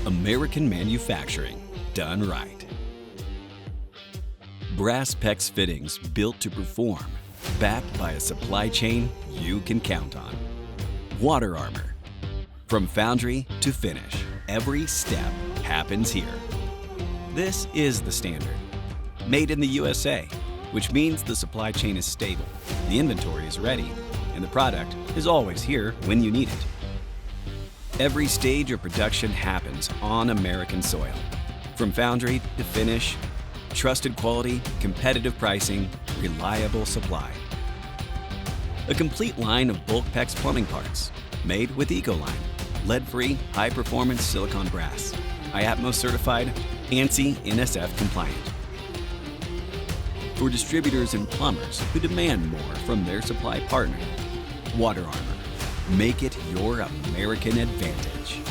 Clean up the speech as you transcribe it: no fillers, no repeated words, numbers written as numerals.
American manufacturing done right. Brass PEX fittings built to perform, backed by a supply chain you can count on. Water Armor. From foundry to finish, every step happens here. This is the standard. Made in the USA, which means the supply chain is stable, the inventory is ready, and the product is always here when you need it. Every stage of production happens on American soil. From foundry to finish, trusted quality, competitive pricing, reliable supply. A complete line of bulk PEX plumbing parts, made with Ecoline, lead-free, high-performance silicon brass, IATMOS certified, ANSI NSF compliant. For distributors and plumbers who demand more from their supply partner, Water Armor. Make it your American advantage.